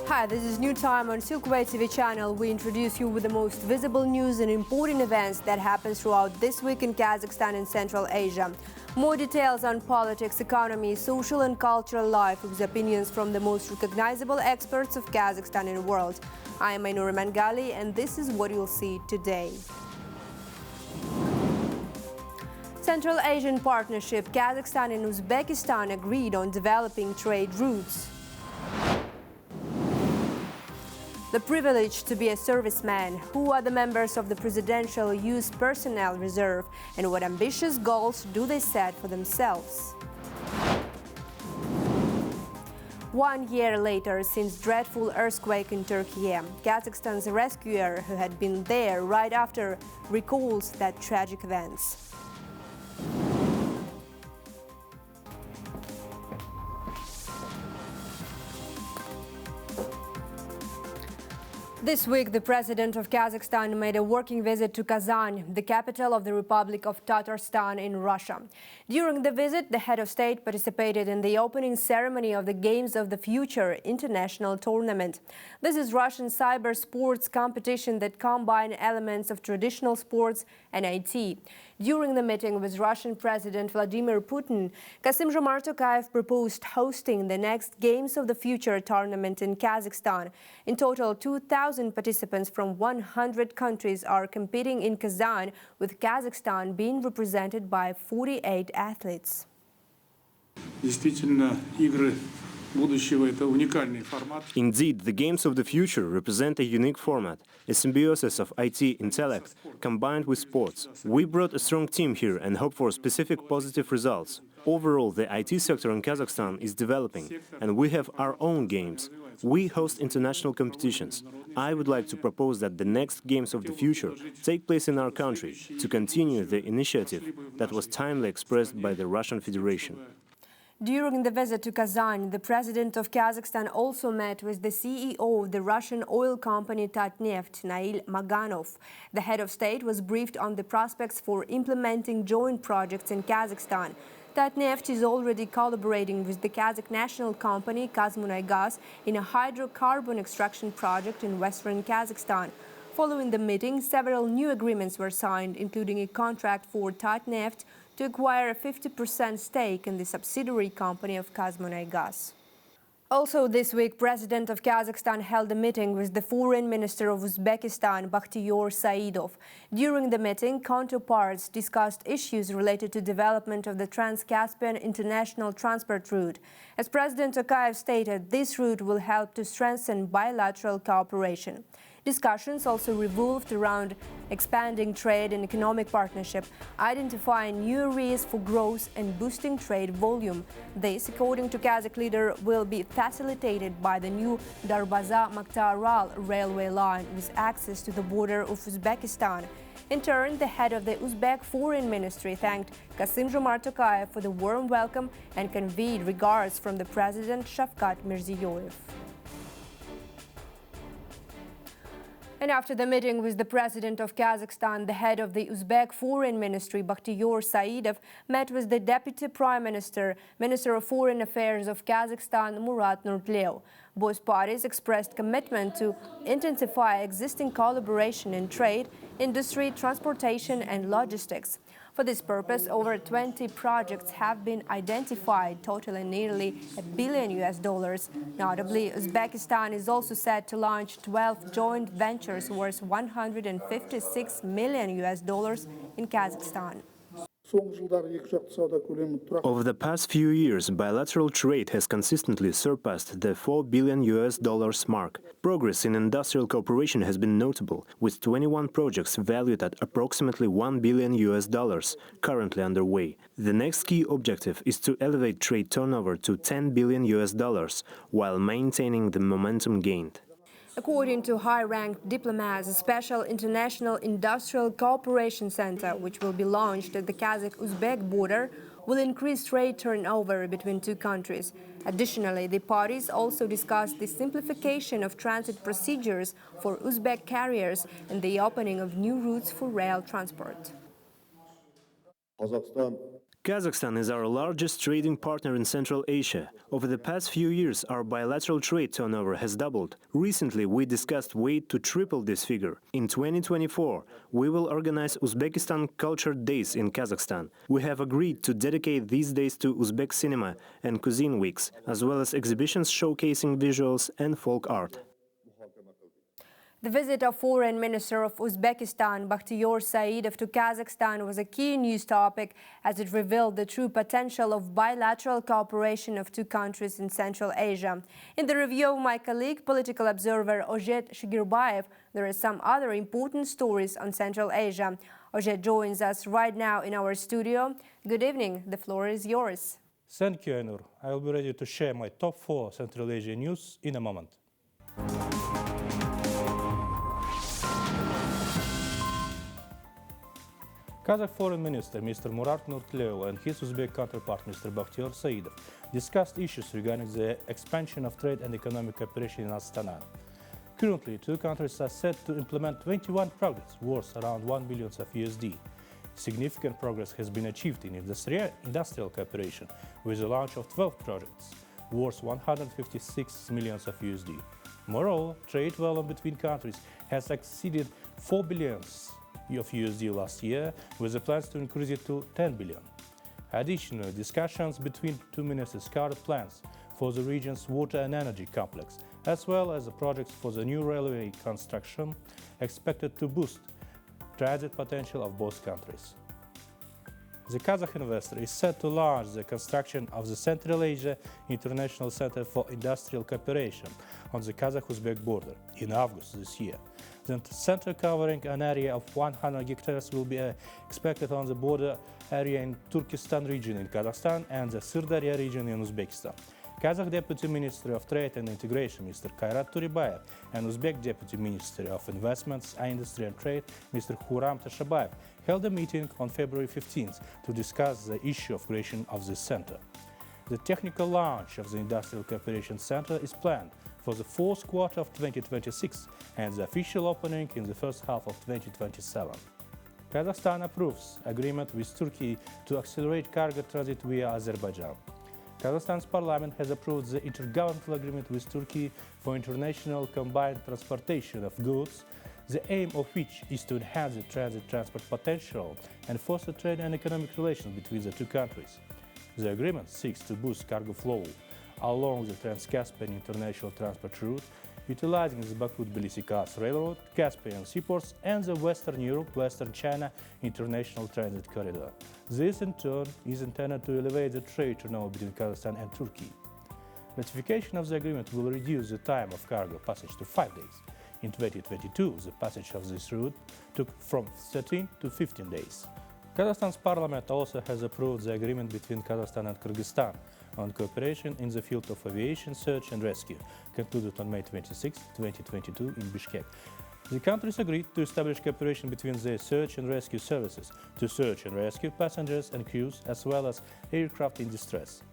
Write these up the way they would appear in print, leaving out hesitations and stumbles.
Hi, this is New Time on Silkway TV channel. We introduce you with the most visible news and important events that happen throughout this week in Kazakhstan and Central Asia. More details on politics, economy, social and cultural life with opinions from the most recognizable experts of Kazakhstan and the world. I am Ainur Mangali and this is what you'll see today. Central Asian Partnership, Kazakhstan and Uzbekistan agreed on developing trade routes. The privilege to be a serviceman. Who are the members of the Presidential Youth Personnel Reserve and what ambitious goals do they set for themselves? 1 year later, since dreadful earthquake in Turkey, Kazakhstan's rescuer, who had been there right after, recalls that tragic events. This week, the president of Kazakhstan made a working visit to Kazan, the capital of the Republic of Tatarstan in Russia. During the visit, the head of state participated in the opening ceremony of the Games of the Future international tournament. This is Russian cyber sports competition that combine elements of traditional sports and IT. During the meeting with Russian President Vladimir Putin, Kassym-Jomart Tokayev proposed hosting the next Games of the Future tournament in Kazakhstan. In total, 2,000 participants from 100 countries are competing in Kazan, with Kazakhstan being represented by 48 athletes. Indeed, the Games of the Future represent a unique format, a symbiosis of IT intellect combined with sports. We brought a strong team here and hope for specific positive results. Overall, the IT sector in Kazakhstan is developing, and we have our own games. We host international competitions. I would like to propose that the next Games of the Future take place in our country to continue the initiative that was timely expressed by the Russian Federation. During the visit to Kazan, the president of Kazakhstan also met with the CEO of the Russian oil company Tatneft, Nail Maganov. The head of state was briefed on the prospects for implementing joint projects in Kazakhstan. Tatneft is already collaborating with the Kazakh national company Kazmunaygas in a hydrocarbon extraction project in western Kazakhstan. Following the meeting, several new agreements were signed, including a contract for Tatneft to acquire a 50% stake in the subsidiary company of Kazmunaygas. Also this week, President of Kazakhstan held a meeting with the Foreign Minister of Uzbekistan, Bakhtiyor Saidov. During the meeting, counterparts discussed issues related to development of the Trans-Caspian international transport route. As President Tokayev stated, this route will help to strengthen bilateral cooperation. Discussions also revolved around expanding trade and economic partnership, identifying new areas for growth and boosting trade volume. This, according to Kazakh leader, will be facilitated by the new Darbaza-Maktaral railway line with access to the border of Uzbekistan. In turn, the head of the Uzbek Foreign Ministry thanked Kassym-Jomart Tokayev for the warm welcome and conveyed regards from the President Shavkat Mirziyoyev. And after the meeting with the president of Kazakhstan, the head of the Uzbek Foreign Ministry, Bakhtiyor Saidov, met with the Deputy Prime Minister, Minister of Foreign Affairs of Kazakhstan, Murat Nurtlev. Both parties expressed commitment to intensify existing collaboration in trade, industry, transportation and logistics. For this purpose, over 20 projects have been identified, totaling nearly $1 billion. Notably, Uzbekistan is also set to launch 12 joint ventures worth $156 million in Kazakhstan. Over the past few years, bilateral trade has consistently surpassed the $4 billion mark. Progress in industrial cooperation has been notable, with 21 projects valued at approximately $1 billion currently underway. The next key objective is to elevate trade turnover to $10 billion while maintaining the momentum gained. According to high-ranked diplomats, a special international industrial cooperation center, which will be launched at the Kazakh-Uzbek border, will increase trade turnover between two countries. Additionally, the parties also discussed the simplification of transit procedures for Uzbek carriers and the opening of new routes for rail transport. Kazakhstan is our largest trading partner in Central Asia. Over the past few years, our bilateral trade turnover has doubled. Recently, we discussed ways to triple this figure. In 2024, we will organize Uzbekistan Culture Days in Kazakhstan. We have agreed to dedicate these days to Uzbek cinema and cuisine weeks, as well as exhibitions showcasing visuals and folk art. The visit of Foreign Minister of Uzbekistan, Bakhtiyor Saidov, to Kazakhstan was a key news topic as it revealed the true potential of bilateral cooperation of two countries in Central Asia. In the review of my colleague, political observer Ozhet Shigirbayev, there are some other important stories on Central Asia. Ozhet joins us right now in our studio. Good evening. The floor is yours. Thank you, Ainur. I will be ready to share my top 4 Central Asia news in a moment. Kazakh Foreign Minister Mr. Murat Nurtlev and his Uzbek counterpart Mr. Bakhtiyor Saidov discussed issues regarding the expansion of trade and economic cooperation in Astana. Currently, two countries are set to implement 21 projects worth around $1 billion of USD. Significant progress has been achieved in industrial cooperation with the launch of 12 projects worth 156 million of USD. Moreover, trade volume between countries has exceeded 4 billion of USD last year, with the plans to increase it to 10 billion. Additionally, discussions between two ministers covered plans for the region's water and energy complex, as well as the projects for the new railway construction, expected to boost transit potential of both countries. The Kazakh investor is set to launch the construction of the Central Asia International Center for Industrial Cooperation on the Kazakh-Uzbek border in August this year. The center, covering an area of 100 hectares, will be expected on the border area in Turkestan region in Kazakhstan and the Sirdarya region in Uzbekistan. Kazakh Deputy Minister of Trade and Integration Mr. Kairat Turibayev and Uzbek Deputy Minister of Investments, Industry and Trade Mr. Khuram Tashabayev held a meeting on February 15th to discuss the issue of creation of this center. The technical launch of the Industrial Cooperation Center is planned for the fourth quarter of 2026 and the official opening in the first half of 2027. Kazakhstan approves agreement with Turkey to accelerate cargo transit via Azerbaijan. Kazakhstan's parliament has approved the intergovernmental agreement with Turkey for international combined transportation of goods, the aim of which is to enhance the transport potential and foster trade and economic relations between the two countries. The agreement seeks to boost cargo flow along the Trans-Caspian international transport route, utilizing the Baku-Tbilisi-Kars Railroad, Caspian seaports, and the Western Europe-Western China international transit corridor. This, in turn, is intended to elevate the trade turnover between Kazakhstan and Turkey. Ratification of the agreement will reduce the time of cargo passage to 5 days. In 2022, the passage of this route took from 13 to 15 days. Kazakhstan's parliament also has approved the agreement between Kazakhstan and Kyrgyzstan on cooperation in the field of aviation search and rescue, concluded on May 26, 2022 in Bishkek. The countries agreed to establish cooperation between their search and rescue services to search and rescue passengers and crews, as well as aircraft in distress.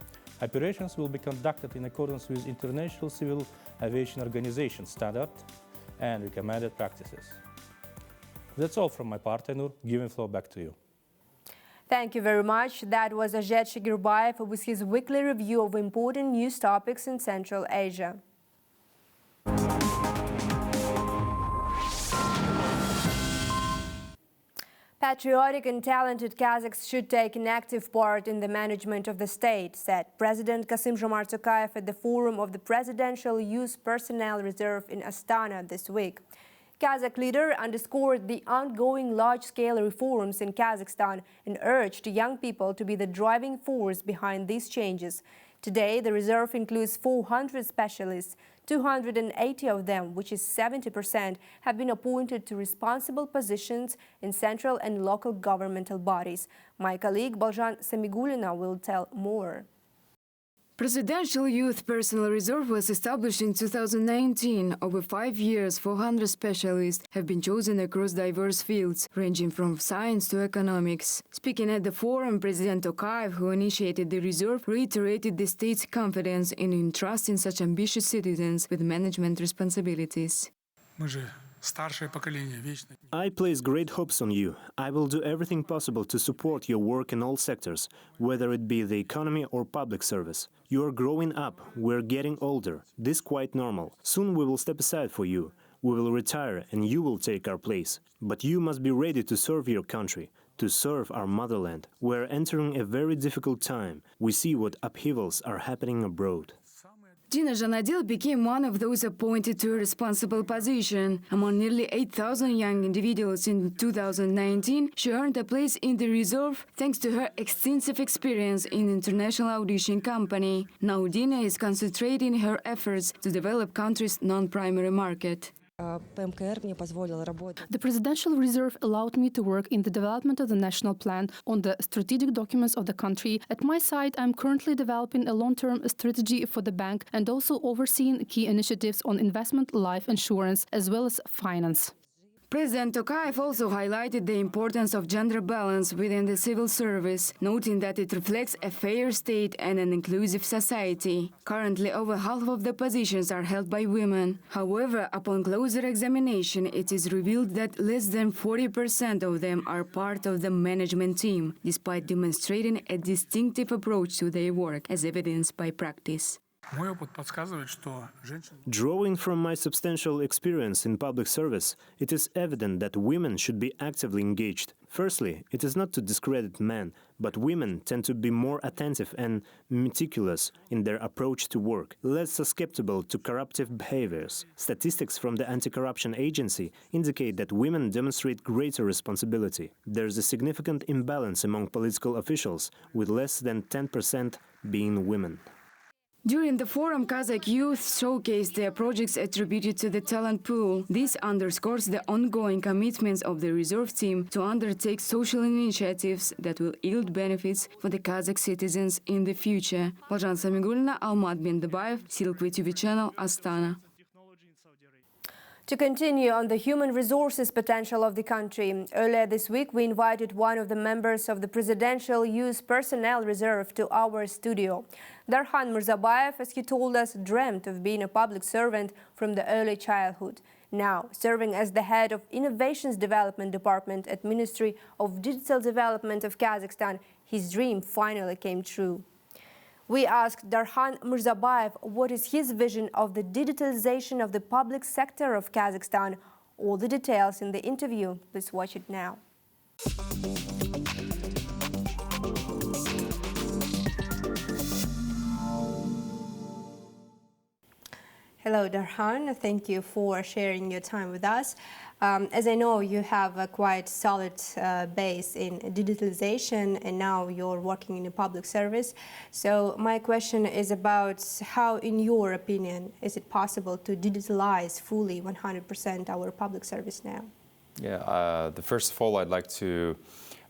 Operations will be conducted in accordance with International Civil Aviation Organization standards and recommended practices. That's all from my part, Ainur. Giving the floor back to you. Thank you very much. That was Ozhet Shigirbayev with his weekly review of important news topics in Central Asia. Patriotic and talented Kazakhs should take an active part in the management of the state, said President Kassym-Jomart Tokayev at the forum of the Presidential Youth Personnel Reserve in Astana this week. Kazakh leader underscored the ongoing large-scale reforms in Kazakhstan and urged young people to be the driving force behind these changes. Today, the reserve includes 400 specialists. 280 of them, which is 70%, have been appointed to responsible positions in central and local governmental bodies. My colleague Balzhan Samigulina will tell more. Presidential Youth Personnel Reserve was established in 2019. Over 5 years, 400 specialists have been chosen across diverse fields, ranging from science to economics. Speaking at the forum, President Tokayev, who initiated the reserve, reiterated the state's confidence in entrusting such ambitious citizens with management responsibilities. Старшее поколение вечно. I place great hopes on you. I will do everything possible to support your work in all sectors, whether it be the economy or public service. You are growing up, we're getting older. This quite normal. Soon we will step aside for you. We will retire and you will take our place. But you must be ready to serve your country, to serve our motherland. We're entering a very difficult time. We see what upheavals are happening abroad. Dina Janadil became one of those appointed to a responsible position. Among nearly 8,000 young individuals in 2019, she earned a place in the reserve thanks to her extensive experience in international audition company. Now Dina is concentrating her efforts to develop country's non-primary market. The Presidential Reserve allowed me to work in the development of the national plan on the strategic documents of the country. At my side, I'm currently developing a long-term strategy for the bank and also overseeing key initiatives on investment, life insurance, as well as finance. President Tokayev also highlighted the importance of gender balance within the civil service, noting that it reflects a fair state and an inclusive society. Currently, over half of the positions are held by women. However, upon closer examination, it is revealed that less than 40% of them are part of the management team, despite demonstrating a distinctive approach to their work, as evidenced by practice. Мой опыт подсказывает, что женщины... Drawing from my substantial experience in public service, it is evident that women should be actively engaged. Firstly, it is not to discredit men, but women tend to be more attentive and meticulous in their approach to work, less susceptible to corruptive behaviors. Statistics from the Anti-Corruption Agency indicate that women demonstrate greater responsibility. There is a significant imbalance among political officials, with less than 10% being women. During the forum, Kazakh youth showcased their projects attributed to the talent pool. This underscores the ongoing commitments of the reserve team to undertake social initiatives that will yield benefits for the Kazakh citizens in the future. Baljan Samigulina, Almat Bendabayev, Silkvi TV channel, Astana. To continue on the human resources potential of the country, earlier this week we invited one of the members of the Presidential Youth Personnel Reserve to our studio. Darkhan Murzabayev, as he told us, dreamt of being a public servant from the early childhood. Now, serving as the head of Innovations Development Department at Ministry of Digital Development of Kazakhstan, his dream finally came true. We asked Darkhan Murzabayev what is his vision of the digitalization of the public sector of Kazakhstan. All the details in the interview. Let's watch it now. Hello, Darkhan. Thank you for sharing your time with us. As I know, you have a quite solid base in digitalization, and now you're working in a public service. So my question is about how, in your opinion, is it possible to digitalize fully 100% our public service now? Yeah, first of all, I'd like to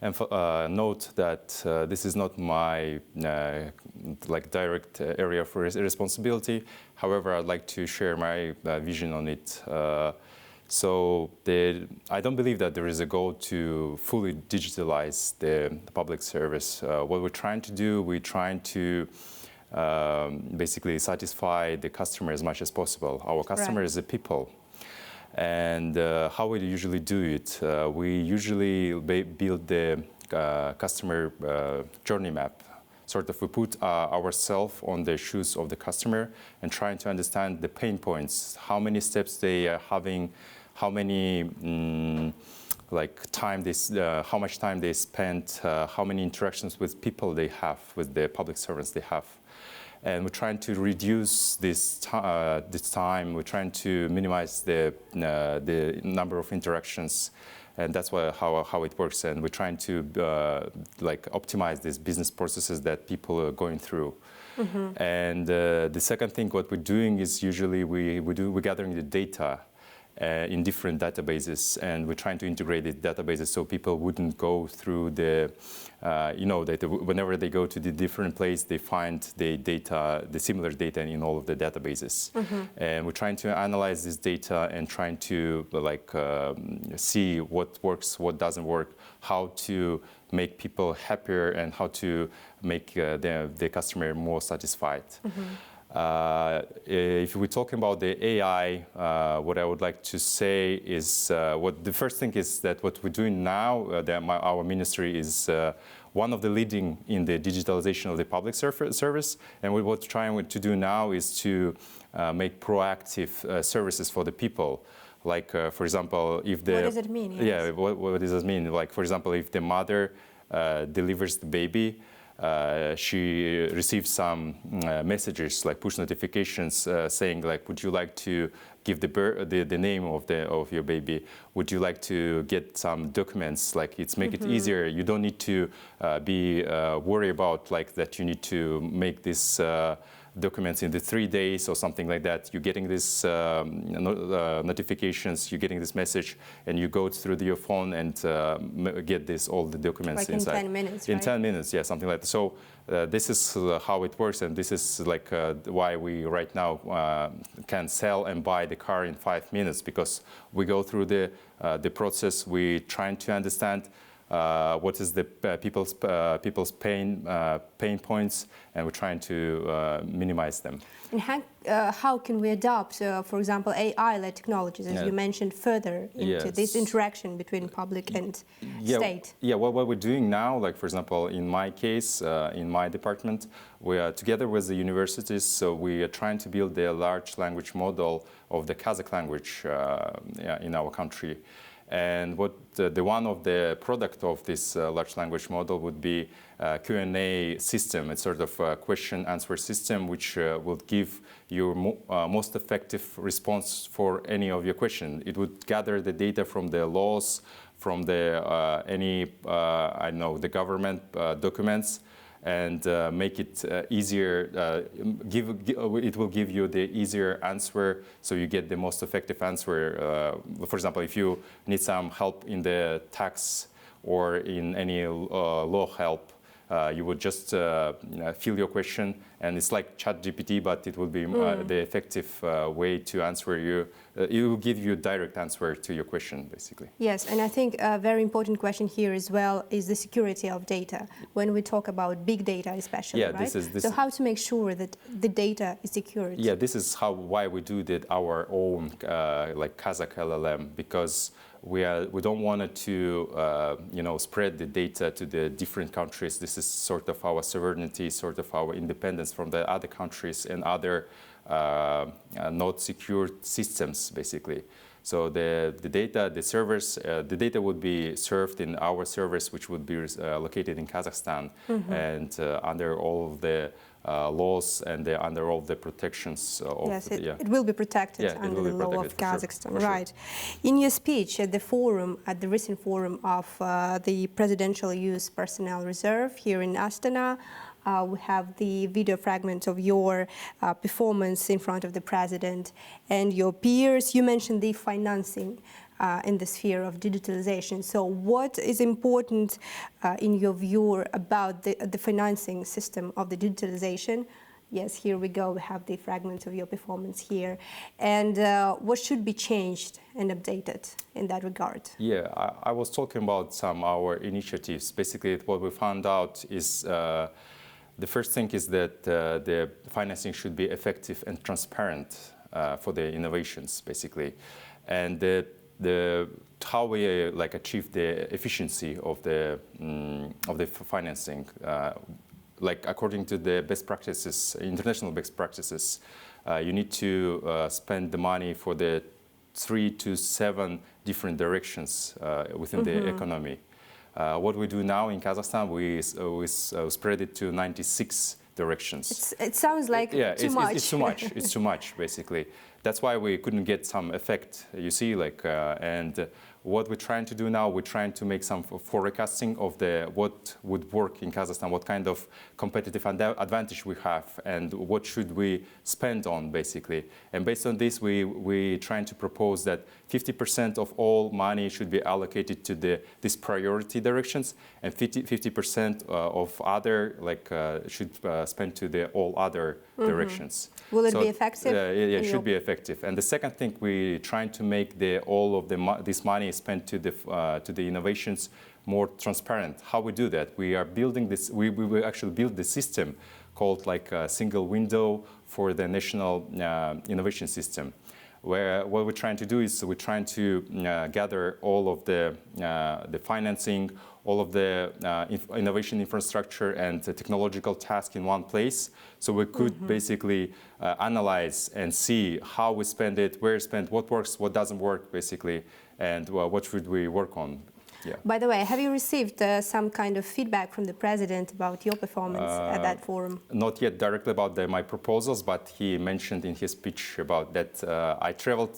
note that this is not my direct area for responsibility. However, I'd like to share my vision on it. I don't believe that there is a goal to fully digitalize the public service. What we're trying to do, we're trying to basically satisfy the customer as much as possible. Our customer is the people. And how we usually do it, we usually build the customer journey map. Sort of we put ourselves on the shoes of the customer and trying to understand the pain points, how many steps they are having, how many how much time they spend, how many interactions with people they have, with the public servants they have. And we're trying to reduce this time. We're trying to minimize the number of interactions, and that's how it works. And we're trying to optimize these business processes that people are going through. Mm-hmm. And the second thing, what we're doing is usually we're gathering the data in different databases, and we're trying to integrate the databases so people wouldn't go through the, that whenever they go to the different place, they find the similar data in all of the databases. Mm-hmm. And we're trying to analyze this data and trying to see what works, what doesn't work, how to make people happier, and how to make the customer more satisfied. Mm-hmm. If we're talking about the AI, what I would like to say is, what the first thing is that what we're doing now, our ministry is one of the leading in the digitalization of the public service, and what we're trying to do now is to make proactive services for the people. Like, for example, if the... What does it mean? Yes. Yeah, what does it mean? Like, for example, if the mother delivers the baby, she receives some messages, like push notifications, saying, like, would you like to give the name of your baby? Would you like to get some documents? Like, it's make it easier. You don't need to be worried about, like, that you need to make this documents in the 3 days or something like that. You're getting this notifications, you're getting this message, and you go through your phone and get all the documents like inside. in 10 minutes, In right? 10 minutes, yeah, something like that. So this is how it works, and this is like why we right now can sell and buy the car in 5 minutes, because we go through the process. We trying to understand what is the people's pain points, and we're trying to minimize them. And how can we adopt, for example, AI-led technologies, as you mentioned, further into this interaction between public and state? Yeah, what we're doing now, like, for example, in my case, in my department, we are together with the universities, so we are trying to build a large language model of the Kazakh language in our country. And what the one of the product of this large language model would be a Q&A system. It's sort of a question-answer system which will give your most effective response for any of your question. It would gather the data from the laws, from the the government documents, and make it easier. It will give you the easier answer, so you get the most effective answer. For example, if you need some help in the tax or in any law help, you would just fill your question, and it's like ChatGPT, but it will be the effective way to answer you. It will give you a direct answer to your question, basically. Yes, and I think a very important question here as well is the security of data. When we talk about big data especially, right? This so how to make sure that the data is secured? Yeah, this is why we do our own like Kazakh LLM, because we don't want to spread the data to the different countries. This is sort of our sovereignty, sort of our independence from the other countries and other not secure systems, basically. So the data, the servers, the data would be served in our servers, which would be located in Kazakhstan, and under all of the laws and under all the protections of it will be protected under the law of Kazakhstan, right? In your speech at the forum, at the recent forum of the Presidential Youth Personnel Reserve here in Astana, we have the video fragment of your performance in front of the president and your peers. You mentioned the financing in the sphere of digitalization. So what is important in your view about the financing system of the digitalization? Yes, here we go. We have the fragment of your performance here. And what should be changed and updated in that regard? Yeah, I was talking about some of our initiatives. Basically, what we found out is the first thing is that the financing should be effective and transparent for the innovations, basically. And how we achieve the efficiency of the financing, like according to the best practices, international best practices, you need to spend the money for the 3 to 7 different directions within the economy. What we do now in Kazakhstan, we spread it to 96 directions. It sounds like too much. It's too much. It's too much, basically. That's why we couldn't get some effect, you see, and what we're trying to do now, we're trying to make some forecasting of what would work in Kazakhstan, what kind of competitive advantage we have, and what should we spend on, basically. And based on this, we trying to propose that 50% of all money should be allocated to these priority directions, and 50% of other should spend to all other directions. Will it be effective? Yeah, it should be effective. And the second thing, we're trying to make all of this money spent to the innovations more transparent. How we do that? We are building this. We will actually build the system called like a single window for the national innovation system, where what we're trying to do is we're trying to gather all of the financing, all of the innovation infrastructure and the technological task in one place. So we could basically analyze and see how we spend it, where it's spent, what works, what doesn't work, basically, and what should we work on. Yeah. By the way, have you received some kind of feedback from the president about your performance at that forum? Not yet directly about my proposals, but he mentioned in his speech about that I traveled,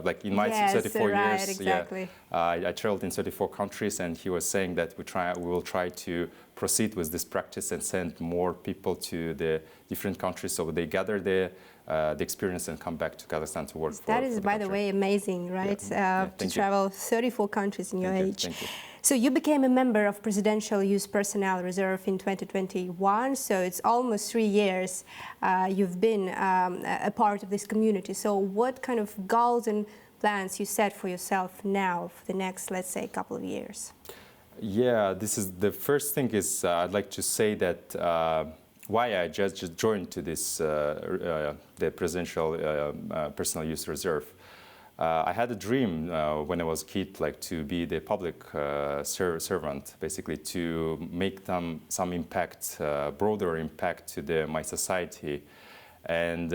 like in my 34 right, years, exactly. I traveled in 34 countries, and he was saying that we will try to proceed with this practice and send more people to the different countries so they gather the experience and come back to Kazakhstan to work. That is, by the way, amazing, right? To travel 34 countries in your age. Thank you. So you became a member of Presidential Youth Personnel Reserve in 2021. So it's almost 3 years you've been a part of this community. So what kind of goals and plans you set for yourself now for the next, let's say, couple of years? Yeah, this is the first thing is I'd like to say that why I just joined to this the Presidential Personal Youth Reserve. I had a dream when I was a kid, like to be the public servant, basically to make some impact, broader impact to my society. And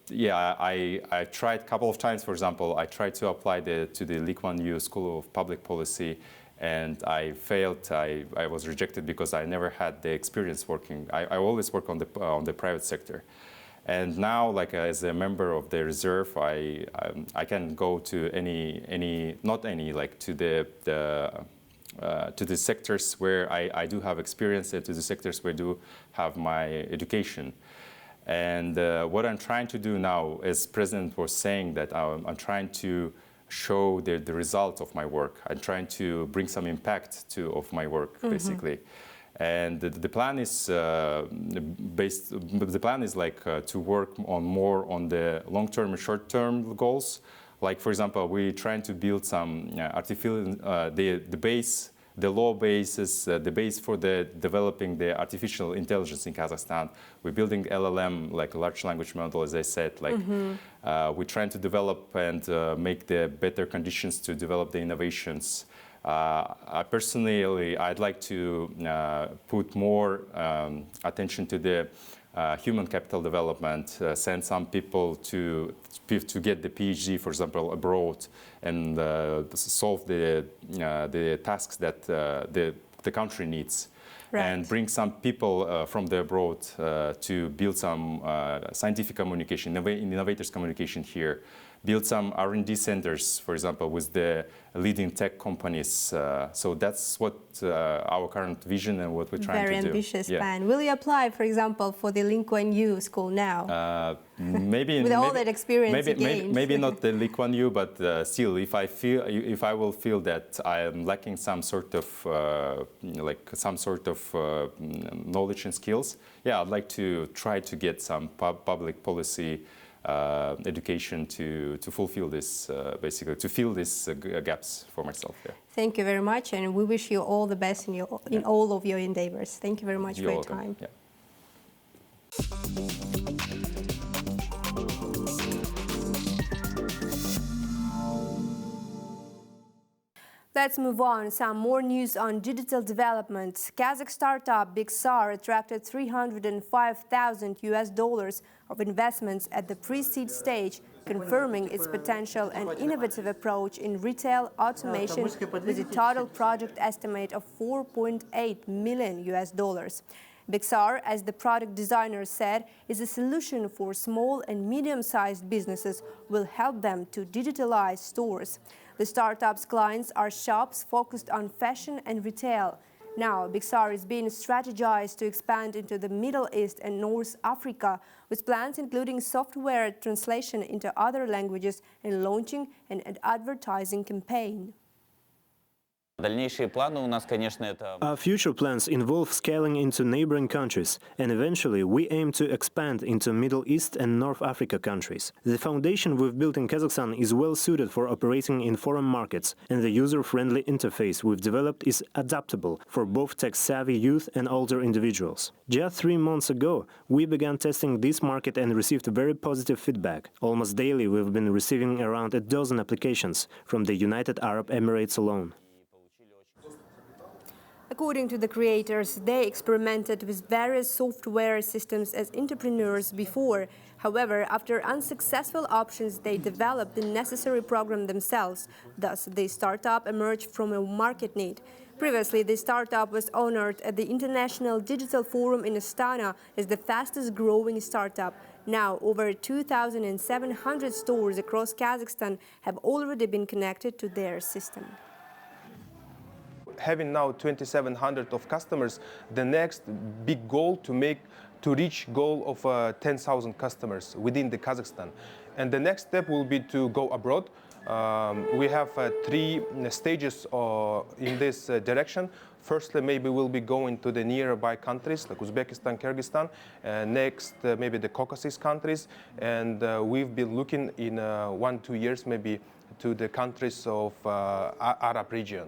yeah, I tried a couple of times. For example, I tried to apply to the Lee Kuan Yew School of Public Policy, and I failed. I was rejected because I never had the experience working. I always work on the private sector. And now, like as a member of the reserve, I can go to to the sectors where I do have experience, and to the sectors where I do have my education. And what I'm trying to do now, as President was saying, that I'm trying to show the result of my work. I'm trying to bring some impact of my work, basically. And the plan is to work more on the long-term and short-term goals. Like, for example, we're trying to build some the law basis, the base for developing the artificial intelligence in Kazakhstan. We're building LLM, like a large language model, as I said. Like we're trying to develop and make the better conditions to develop the innovations. Personally, I'd like to put more attention to the human capital development, send some people to get the PhD, for example, abroad, and solve the tasks that the country needs. Right. And bring some people from the abroad to build some scientific communication, innovators communication here. Build some R&D centers, for example, with the leading tech companies. So that's what our current vision and what we're trying to do. Very ambitious plan. Will you apply, for example, for the Lee Kuan Yew school now? Maybe with all that experience maybe not the Lee Kuan Yew, but still, if I will feel that I am lacking some sort of knowledge and skills, yeah, I'd like to try to get some public policy education to fulfill this, basically, to fill these gaps for myself. Yeah. Thank you very much, and we wish you all the best in all of your endeavors. Thank you very much for your time. Yeah. Let's move on. Some more news on digital development. Kazakh startup Bixar attracted $305,000 of investments at the pre-seed stage, confirming its potential and innovative approach in retail automation with a total project estimate of $4.8 million. Bixar, as the product designer said, is a solution for small and medium-sized businesses, will help them to digitalize stores. The startup's clients are shops focused on fashion and retail. Now, Bixar is being strategized to expand into the Middle East and North Africa, with plans including software translation into other languages and launching an advertising campaign. Дальнейшие планы у нас, конечно, это... Our future plans involve scaling into neighboring countries, and eventually we aim to expand into Middle East and North Africa countries. The foundation we've built in Kazakhstan is well suited for operating in foreign markets, and the user-friendly interface we've developed is adaptable for both tech-savvy youth and older individuals. Just 3 months ago, we began testing this market and received very positive feedback. Almost daily we've been receiving around a dozen applications from the United Arab Emirates alone. According to the creators, they experimented with various software systems as entrepreneurs before. However, after unsuccessful options, they developed the necessary program themselves. Thus, the startup emerged from a market need. Previously, the startup was honored at the International Digital Forum in Astana as the fastest-growing startup. Now, over 2,700 stores across Kazakhstan have already been connected to their system. Having now 2,700 of customers, the next big goal to reach goal of 10,000 customers within the Kazakhstan. And the next step will be to go abroad. We have 3 stages in this direction. Firstly, maybe we'll be going to the nearby countries like Uzbekistan, Kyrgyzstan. Next, maybe the Caucasus countries. And we've been looking in 1-2 years maybe to the countries of Arab region.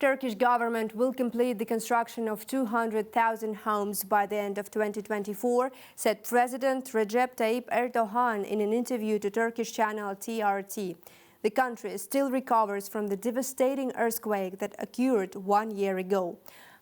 Turkish government will complete the construction of 200,000 homes by the end of 2024, said President Recep Tayyip Erdogan in an interview to Turkish channel TRT. The country still recovers from the devastating earthquake that occurred 1 year ago.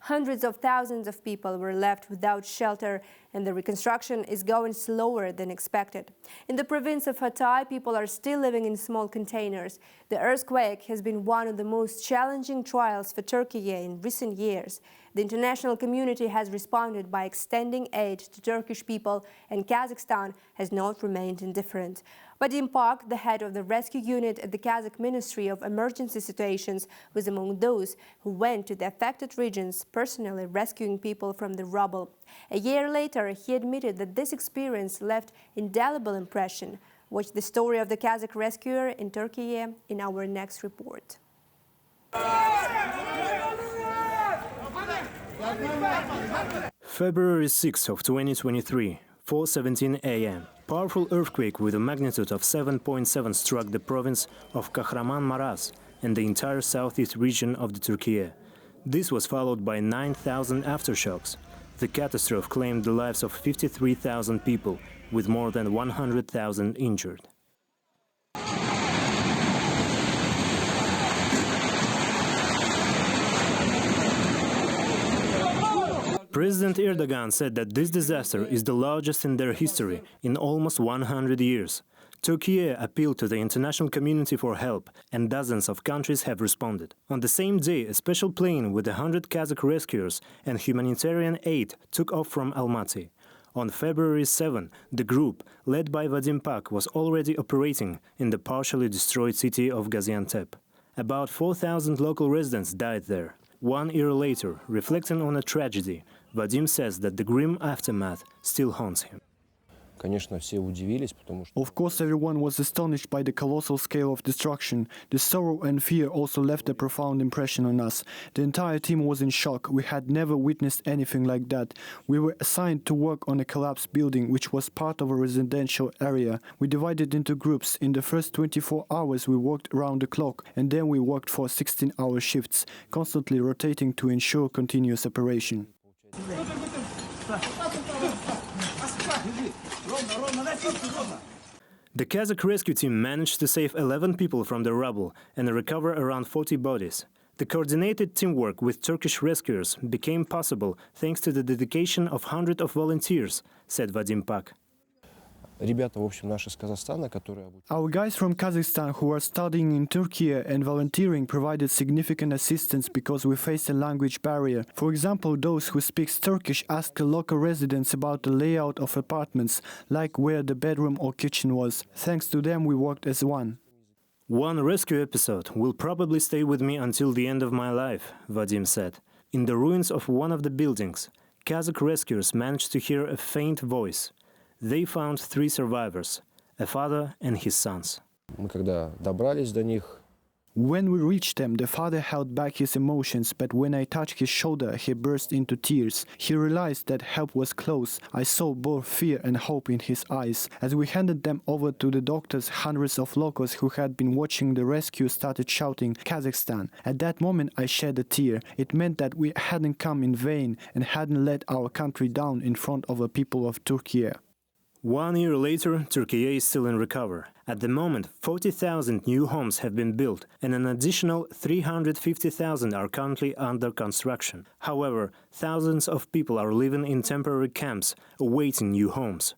Hundreds of thousands of people were left without shelter, and the reconstruction is going slower than expected. In the province of Hatay, people are still living in small containers. The earthquake has been one of the most challenging trials for Turkey in recent years. The international community has responded by extending aid to Turkish people, and Kazakhstan has not remained indifferent. Vadim Pak, the head of the rescue unit at the Kazakh Ministry of Emergency Situations, was among those who went to the affected regions, personally rescuing people from the rubble. A year later, he admitted that this experience left indelible impression. Watch the story of the Kazakh rescuer in Turkey in our next report. February 6th of 2023, 4:17 a.m. Powerful earthquake with a magnitude of 7.7 struck the province of Kahramanmaraş and the entire southeast region of the Turkey. This was followed by 9,000 aftershocks. The catastrophe claimed the lives of 53,000 people, with more than 100,000 injured. President Erdogan said that this disaster is the largest in their history in almost 100 years. Turkey appealed to the international community for help, and dozens of countries have responded. On the same day, a special plane with 100 Kazakh rescuers and humanitarian aid took off from Almaty. On February 7, the group, led by Vadim Pak, was already operating in the partially destroyed city of Gaziantep. About 4,000 local residents died there. 1 year later, reflecting on a tragedy, Vadim says that the grim aftermath still haunts him. Of course, everyone was astonished by the colossal scale of destruction. The sorrow and fear also left a profound impression on us. The entire team was in shock. We had never witnessed anything like that. We were assigned to work on a collapsed building, which was part of a residential area. We divided into groups. In the first 24 hours, we worked around the clock, and then we worked for 16-hour shifts, constantly rotating to ensure continuous operation. The Kazakh rescue team managed to save 11 people from the rubble and recover around 40 bodies. The coordinated teamwork with Turkish rescuers became possible thanks to the dedication of hundreds of volunteers, said Vadim Pak. Our guys from Kazakhstan who are studying in Turkey and volunteering provided significant assistance because we faced a language barrier. For example, those who speak Turkish asked the local residents about the layout of apartments, like where the bedroom or kitchen was. Thanks to them, we worked as one. One rescue episode will probably stay with me until the end of my life, Vadim said. In the ruins of one of the buildings, Kazakh rescuers managed to hear a faint voice. They found 3 survivors. a father and his sons. Мы когда добрались до них, When we reached them, the father held back his emotions, but when I touched his shoulder, he burst into tears. He realized that help was close. I saw both fear and hope in his eyes. As we handed them over to the doctors, hundreds of locals who had been watching the rescue started shouting, "Kazakhstan." At that moment, I shed a tear. It meant that we hadn't come in vain and hadn't let our country down in front of the people of Turkey. 1 year later, Turkey is still in recovery. At the moment, 40,000 new homes have been built and an additional 350,000 are currently under construction. However, thousands of people are living in temporary camps, awaiting new homes.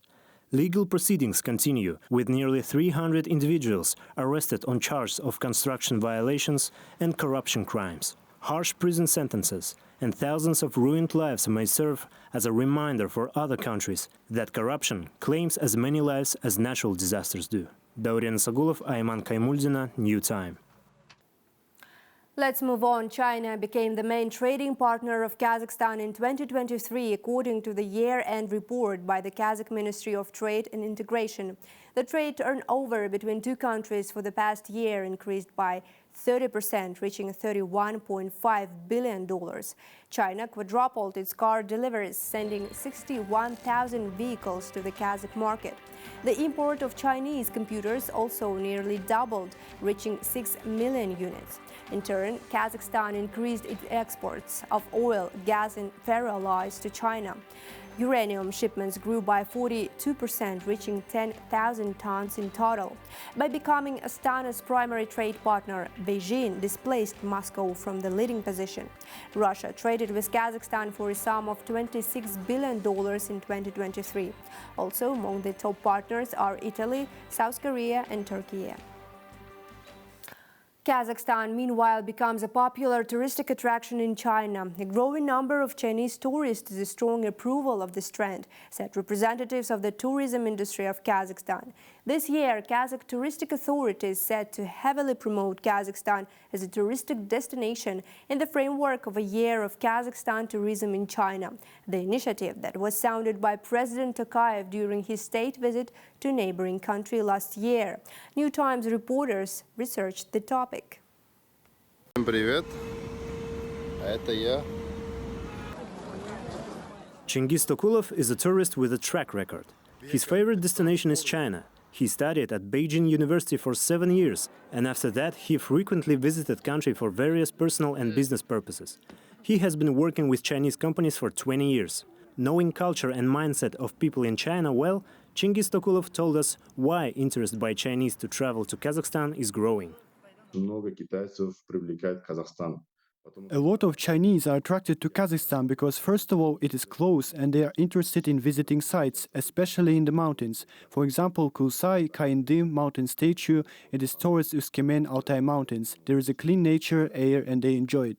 Legal proceedings continue, with nearly 300 individuals arrested on charges of construction violations and corruption crimes. Harsh prison sentences and thousands of ruined lives may serve as a reminder for other countries that corruption claims as many lives as natural disasters do. Daurian Sagulov, Ayman Kaymuldina, New Time. Let's move on. China became the main trading partner of Kazakhstan in 2023, according to the year-end report by the Kazakh Ministry of Trade and Integration. The trade turnover between two countries for the past year increased by 30%, reaching $31.5 billion. China quadrupled its car deliveries, sending 61,000 vehicles to the Kazakh market. The import of Chinese computers also nearly doubled, reaching 6 million units. In turn, Kazakhstan increased its exports of oil, gas and ferroalloys to China. Uranium shipments grew by 42%, reaching 10,000 tons in total. By becoming Astana's primary trade partner, Beijing displaced Moscow from the leading position. Russia traded with Kazakhstan for a sum of $26 billion in 2023. Also among the top partners are Italy, South Korea and Turkey. Kazakhstan, meanwhile, becomes a popular touristic attraction in China. A growing number of Chinese tourists is a strong approval of this trend, said representatives of the tourism industry of Kazakhstan. This year, Kazakh touristic authorities set to heavily promote Kazakhstan as a touristic destination in the framework of a year of Kazakhstan tourism in China, the initiative that was sounded by President Tokayev during his state visit to neighboring country last year. New Times reporters researched the topic. Всем привет, это я. Chingiz Tokulov is a tourist with a track record. His favorite destination is China. He studied at Beijing University for 7 years, and after that he frequently visited country for various personal and business purposes. He has been working with Chinese companies for 20 years. Knowing culture and mindset of people in China well, Chingiz Tokulov told us why interest by Chinese to travel to Kazakhstan is growing. Много китайцев привлекает Казахстан. A lot of Chinese are attracted to Kazakhstan because, first of all, it is close and they are interested in visiting sites, especially in the mountains. For example, Kusai Kaindim mountain statue, it is towards Uskemen Altai mountains. There is a clean nature, air, and they enjoy it.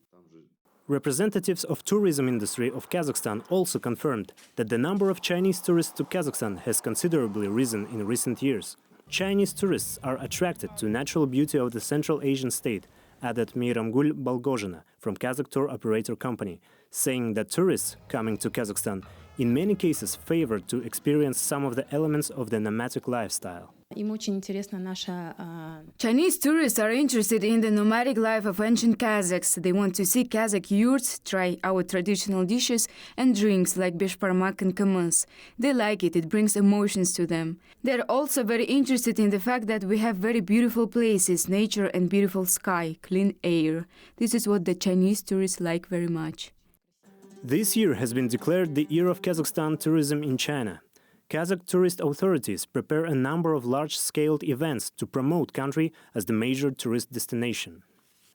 Representatives of tourism industry of Kazakhstan also confirmed that the number of Chinese tourists to Kazakhstan has considerably risen in recent years. Chinese tourists are attracted to natural beauty of the Central Asian state, added Meiramgul Balgozhina from Kazakh tour operator company, saying that tourists coming to Kazakhstan in many cases favor to experience some of the elements of the nomadic lifestyle. Chinese tourists are interested in the nomadic life of ancient Kazakhs. They want to see Kazakh yurts, try our traditional dishes and drinks like beshparmak and kamans. They like it, it brings emotions to them. They're also very interested in the fact that we have very beautiful places, nature and beautiful sky, clean air. This is what the Chinese tourists like very much. This year has been declared the Year of Kazakhstan Tourism in China. Kazakh tourist authorities prepare a number of large-scale events to promote country as the major tourist destination.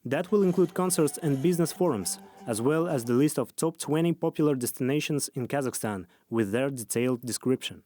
That will include concerts and business forums, as well as the list of top 20 popular destinations in Kazakhstan with their detailed description.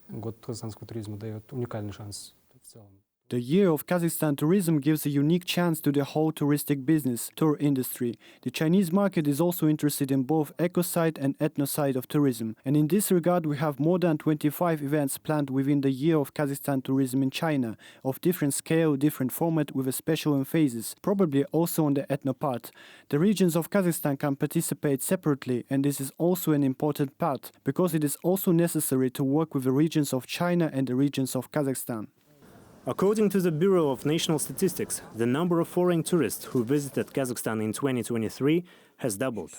Год казахстанского туризма дает уникальный шанс в целом. The Year of Kazakhstan Tourism gives a unique chance to the whole touristic business, tour industry. The Chinese market is also interested in both eco-side and ethno-side of tourism. And in this regard, we have more than 25 events planned within the Year of Kazakhstan Tourism in China, of different scale, different format, with a special emphasis, probably also on the ethno part. The regions of Kazakhstan can participate separately, and this is also an important part, because it is also necessary to work with the regions of China and the regions of Kazakhstan. According to the Bureau of National Statistics, the number of foreign tourists who visited Kazakhstan in 2023 has doubled.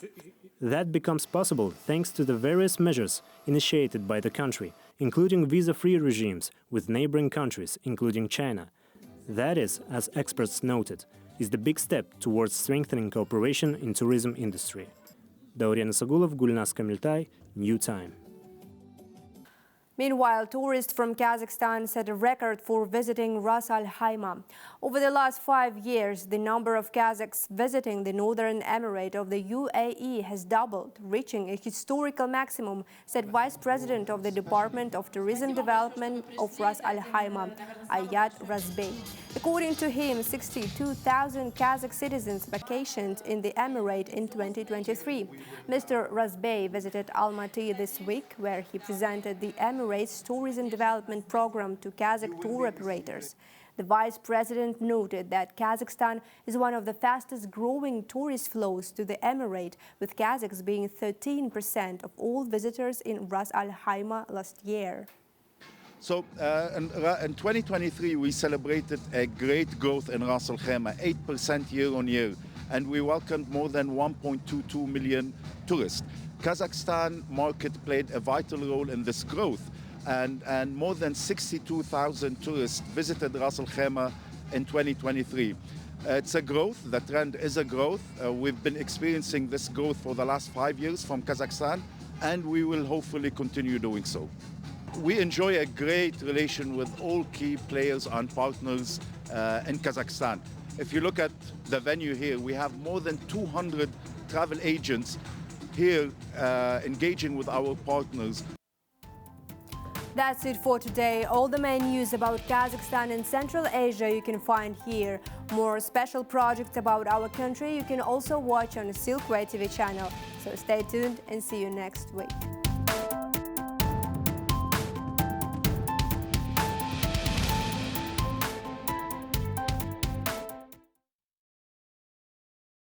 That becomes possible thanks to the various measures initiated by the country, including visa-free regimes with neighboring countries, including China. That is, as experts noted, is the big step towards strengthening cooperation in tourism industry. Daurian Sagulov, Gulnaz Kamiltai, New Time. Meanwhile, tourists from Kazakhstan set a record for visiting Ras Al Khaimah. Over the last 5 years, the number of Kazakhs visiting the Northern Emirate of the UAE has doubled, reaching a historical maximum, said Vice President of the Department of Tourism Development of Ras Al Khaimah, Ayat Razbey. According to him, 62,000 Kazakh citizens vacationed in the Emirate in 2023. Mr. Razbey visited Almaty this week, where he presented the Emirates Tourism Development Program to Kazakh tour operators. The Vice President noted that Kazakhstan is one of the fastest growing tourist flows to the Emirate, with Kazakhs being 13% of all visitors in Ras Al Khaimah last year. So in 2023, we celebrated a great growth in Ras Al Khaimah, 8% year on year, and we welcomed more than 1.22 million tourists. Kazakhstan market played a vital role in this growth, and more than 62,000 tourists visited Ras Al Khaimah in 2023. It's a growth, the trend is a growth. We've been experiencing this growth for the last 5 years from Kazakhstan, and we will hopefully continue doing so. We enjoy a great relation with all key players and partners in Kazakhstan. If you look at the venue here, we have more than 200 travel agents here engaging with our partners. That's it for today. All the main news about Kazakhstan and Central Asia you can find here. More special projects about our country you can also watch on the Silkway TV channel. So stay tuned and see you next week.